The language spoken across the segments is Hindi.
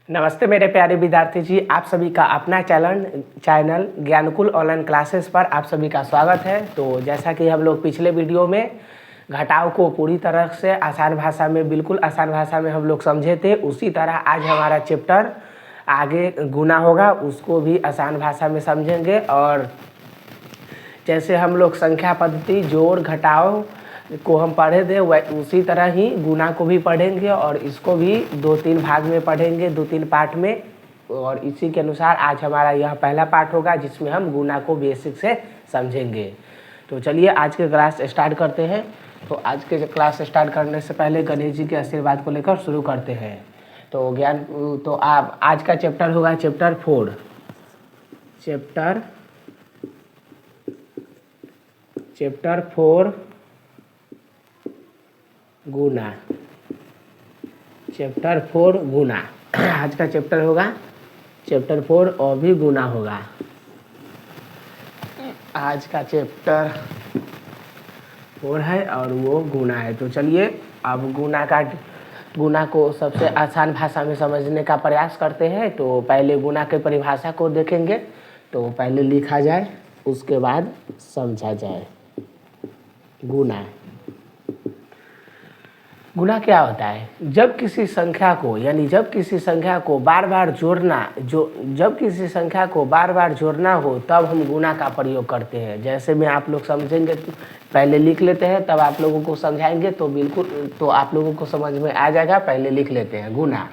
नमस्ते मेरे प्यारे विद्यार्थी जी, आप सभी का अपना चैनल ज्ञानकुल ऑनलाइन क्लासेस पर आप सभी का स्वागत है। तो जैसा कि हम लोग पिछले वीडियो में घटाव को पूरी तरह से आसान भाषा में, बिल्कुल आसान भाषा में हम लोग समझे थे, उसी तरह आज हमारा चैप्टर आगे गुना होगा, उसको भी आसान भाषा में समझेंगे। और जैसे हम लोग संख्या पद्धति, जोड़ घटाव को हम पढ़े थे, वह उसी तरह ही गुना को भी पढ़ेंगे और इसको भी 2-3 भाग में पढ़ेंगे, 2-3 पार्ट में। और इसी के अनुसार आज हमारा यह पहला पार्ट होगा जिसमें हम गुना को बेसिक से समझेंगे। तो चलिए आज के क्लास स्टार्ट करते हैं। तो आज के क्लास स्टार्ट करने से पहले गणेश जी के आशीर्वाद को लेकर शुरू करते हैं। तो आप आज का चैप्टर होगा चैप्टर 4 गुना। चैप्टर 4 गुना आज का चैप्टर होगा चैप्टर 4 और भी गुना होगा। आज का चैप्टर 4 है और वो गुना है। तो चलिए अब गुना को सबसे आसान भाषा में समझने का प्रयास करते हैं। तो पहले गुना के परिभाषा को देखेंगे। तो पहले लिखा जाए, उसके बाद समझा जाए। गुना क्या होता है? जब किसी संख्या को बार बार जोड़ना हो तब हम गुना का प्रयोग करते हैं। जैसे में आप लोग समझेंगे, पहले लिख लेते हैं तब आप लोगों को समझाएंगे तो बिल्कुल तो आप लोगों को समझ में आ जाएगा। पहले लिख लेते हैं गुना।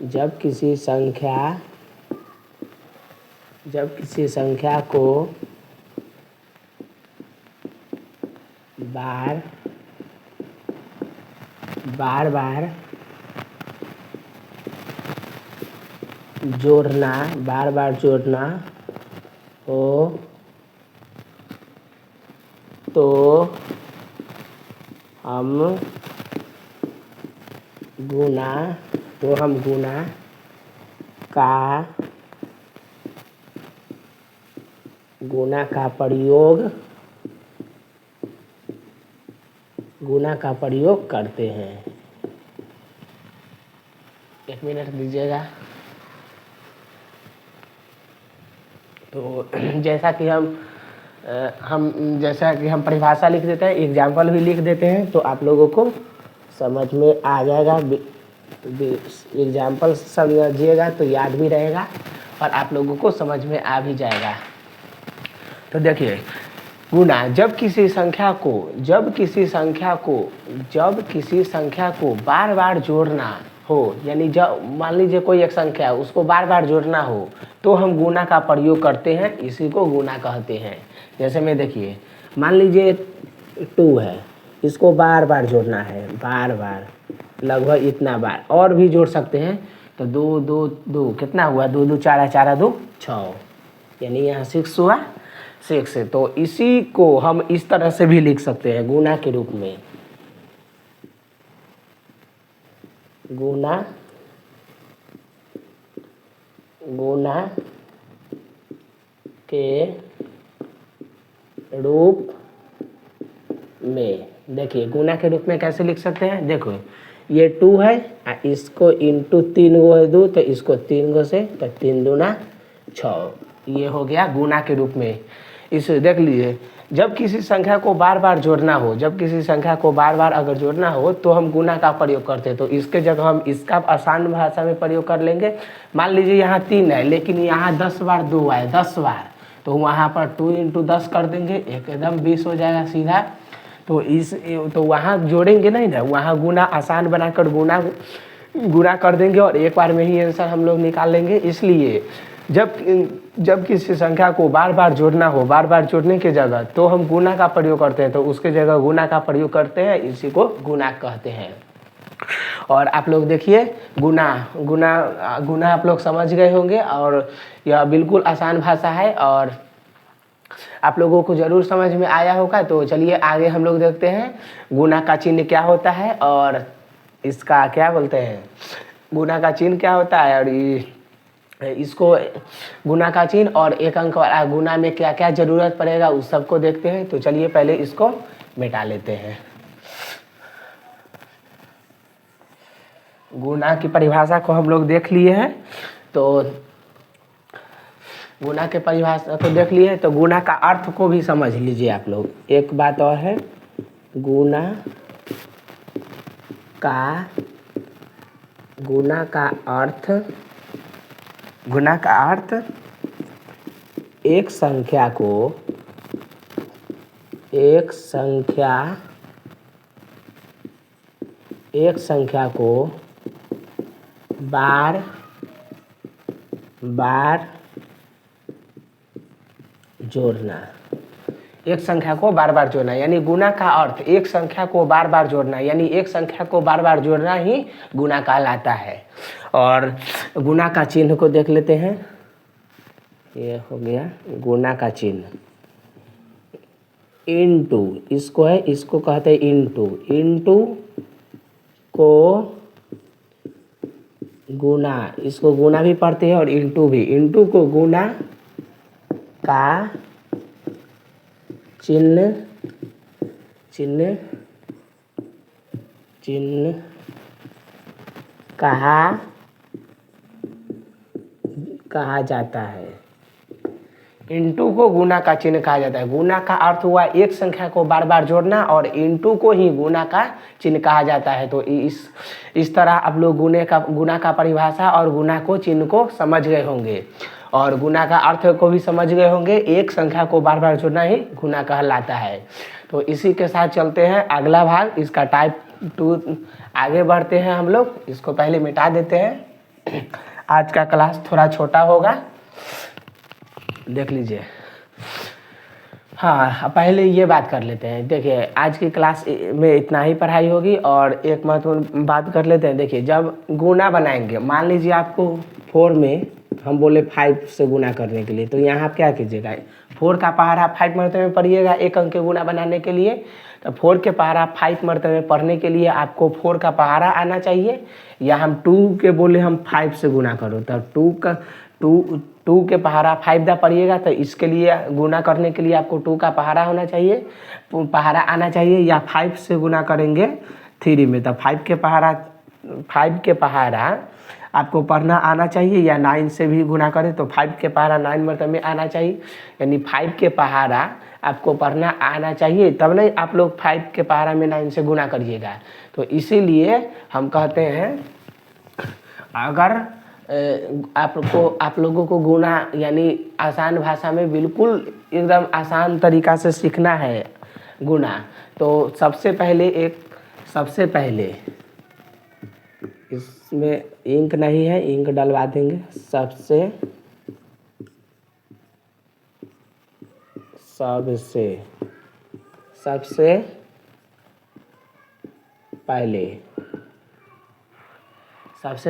जब किसी संख्या को बार बार जोड़ना हो तो हम गुना का प्रयोग करते हैं। एक मिनट दीजिएगा। तो जैसा कि हम परिभाषा लिख देते हैं, एग्जाम्पल भी लिख देते हैं तो आप लोगों को समझ में आ जाएगा। एग्जाम्पल समझिएगा तो याद भी रहेगा और आप लोगों को समझ में आ भी जाएगा। तो देखिए गुना, जब किसी संख्या को बार बार जोड़ना हो, यानी जब मान लीजिए कोई एक संख्या है उसको बार बार जोड़ना हो तो हम गुना का प्रयोग करते हैं, इसी को गुना कहते हैं। जैसे में देखिए, मान लीजिए 2 है, इसको बार बार जोड़ना है, लगभग इतना बार, और भी जोड़ सकते हैं। तो 2 2 2 कितना हुआ? 2 2 4 4 2 6, यानी यहाँ 6 हुआ, 6 है। तो इसी को हम इस तरह से भी लिख सकते हैं गुना के रूप में। गुना के रूप में, देखिए गुना के रूप में कैसे लिख सकते हैं। देखो ये 2 है, इसको इंटू 3 गो है 2, तो इसको 3 गो से, तो 3 दूना 6, ये हो गया गुना के रूप में। इसे देख लीजिए, जब किसी संख्या को बार बार अगर जोड़ना हो तो हम गुना का प्रयोग करते हैं। तो इसके जगह हम इसका आसान भाषा में प्रयोग कर लेंगे। मान लीजिए यहाँ 3 है लेकिन यहाँ 10 बार 2 आए, 10 बार, तो वहाँ पर 2 इंटू 10 कर देंगे, एकदम 20 हो जाएगा सीधा। तो वहाँ जोड़ेंगे नहीं ना, वहाँ गुना आसान बनाकर गुना कर देंगे और एक बार में ही आंसर हम लोग निकाल लेंगे। इसलिए जब किसी संख्या को बार बार जोड़ना हो, बार बार जोड़ने की जगह तो हम गुना का प्रयोग करते हैं, तो उसके जगह गुना का प्रयोग करते हैं, इसी को गुना कहते हैं। और आप लोग देखिए गुना आप लोग समझ गए होंगे और यह बिल्कुल आसान भाषा है और आप लोगों को ज़रूर समझ में आया होगा। तो चलिए आगे हम लोग देखते हैं गुना का चिन्ह क्या होता है और इसका क्या बोलते हैं, गुना का चिन्ह क्या होता है और इसको गुना का चिन्ह और एक अंक वाला गुना में क्या क्या ज़रूरत पड़ेगा उस सबको देखते हैं। तो चलिए पहले इसको मिटा लेते हैं। गुना की परिभाषा को हम लोग देख लिए हैं, तो गुना के परिभाषा को देख लिए, तो गुना का अर्थ को भी समझ लीजिए आप लोग। एक बात और है, गुना का अर्थ एक संख्या को बार जोड़ना। एक संख्या को बार बार जोड़ना, यानी गुना का अर्थ एक संख्या को बार बार जोड़ना, यानी एक संख्या को बार बार जोड़ना ही गुना कहलाता है। और गुना का चिन्ह को देख लेते हैं। ये हो गया गुना का चिन्ह। इनटू इसको है, इसको कहते हैं इनटू। इनटू को गुना, इसको गुना भी पढ़ते हैं और इनटू भी। इनटू को गुना का चिन्ह कहा जाता है। इनटू को गुना का चिन्ह कहा जाता है। गुना का अर्थ हुआ एक संख्या को बार बार जोड़ना, और इनटू को ही गुना का चिन्ह कहा जाता है। तो इस तरह आप लोग गुना का परिभाषा और गुना को चिन्ह को समझ गए होंगे, और गुना का अर्थ को भी समझ गए होंगे। एक संख्या को बार बार जोड़ना ही गुना कहलाता है। तो इसी के साथ चलते हैं अगला भाग, इसका टाइप 2 आगे बढ़ते हैं हम लोग। इसको पहले मिटा देते हैं। आज का क्लास थोड़ा छोटा होगा, देख लीजिए। हाँ, पहले ये बात कर लेते हैं। देखिए, आज की क्लास में इतना ही पढ़ाई होगी, और एक महत्वपूर्ण बात कर लेते हैं। देखिए, जब गुना बनाएंगे, मान लीजिए आपको 4 में हम बोले 5 से गुना करने के लिए, तो यहाँ आप क्या कीजिएगा, 4 का पहाड़ा 5 मरतबे में पढ़िएगा एक अंक के गुना बनाने के लिए। तो 4 के पहाड़ा 5 मरतबे पढ़ने के लिए आपको 4 का पहाड़ा आना चाहिए, या हम 2 के बोले हम 5 से गुना करो, तो 2 के पहाड़ा 5 दा पढ़िएगा। तो इसके लिए गुना करने के लिए आपको 2 का पहाड़ा होना चाहिए, पहाड़ा आना चाहिए, या 5 से गुना करेंगे 3 में, तो 5 के पहाड़ा आपको पढ़ना आना चाहिए, या 9 से भी गुना करें तो 5 के पहाड़ा 9 मरतबे में आना चाहिए, यानी 5 के पहाड़ा आपको पढ़ना आना चाहिए। तब नहीं आप लोग 5 के पहाड़ा में 9 से गुना करिएगा। तो इसीलिए हम कहते हैं, अगर आप लोगों को गुना यानी आसान भाषा में बिल्कुल एकदम आसान तरीका से सीखना है गुना, तो सबसे पहले इसमें इंक नहीं है, इंक डलवा देंगे। सबसे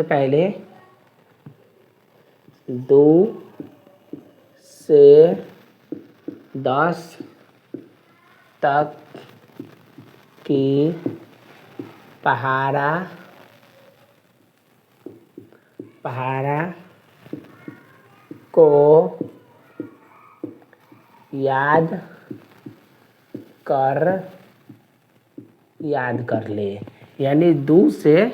पहले 2 से 10 तक की पहाड़ा को याद कर ले, यानी 2 से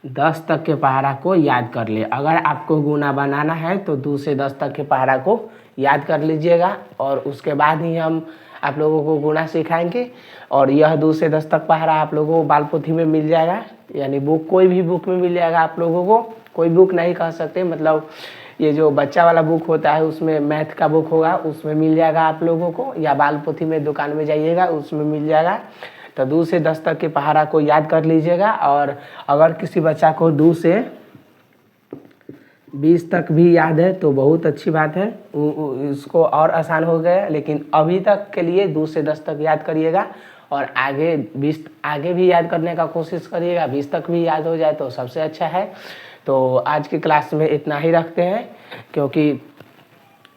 10 तक के पहाड़ा को याद कर ले। अगर आपको गुना बनाना है तो 2 से 10 तक के पहाड़ा को याद कर लीजिएगा, और उसके बाद ही हम आप लोगों को गुना सिखाएंगे। और यह 2 से 10 तक पहाड़ा आप लोगों को बाल पोथी में मिल जाएगा, यानी कोई भी बुक में मिल जाएगा आप लोगों को। कोई बुक नहीं कह सकते, मतलब ये जो बच्चा वाला बुक होता है उसमें मैथ का बुक होगा, उसमें मिल जाएगा आप लोगों को, या बाल पोथी में दुकान में जाइएगा उसमें मिल जाएगा। तो 2 से 10 तक के पहाड़ा को याद कर लीजिएगा। और अगर किसी बच्चा को 2 से 20 तक भी याद है तो बहुत अच्छी बात है, इसको और आसान हो गया। लेकिन अभी तक के लिए 2 से 10 तक याद करिएगा, और आगे 20 आगे भी याद करने का कोशिश करिएगा। 20 तक भी याद हो जाए तो सबसे अच्छा है। तो आज की क्लास में इतना ही रखते हैं, क्योंकि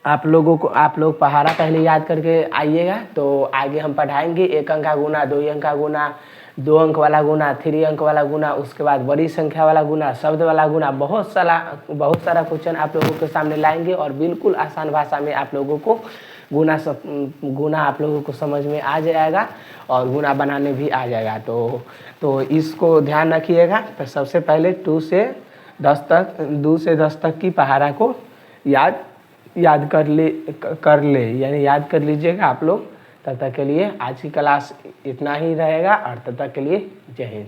आप लोग पहाड़ा पहले याद करके आइएगा, तो आगे हम पढ़ाएंगे 1 अंक का गुना, 2 अंक का गुना, 2 अंक वाला गुना, 3 अंक वाला गुना, उसके बाद बड़ी संख्या वाला गुना, शब्द वाला गुना, बहुत सारा क्वेश्चन आप लोगों के सामने लाएंगे और बिल्कुल आसान भाषा में आप लोगों को गुना आप लोगों को समझ में आ जाएगा और गुना बनाने भी आ जाएगा। तो इसको ध्यान रखिएगा। तो सबसे पहले 2 से 10 तक की पहाड़ा को याद कर ले यानी याद कर लीजिएगा आप लोग। तब तक के लिए आज की क्लास इतना ही रहेगा और तब तक के लिए जय हिंद।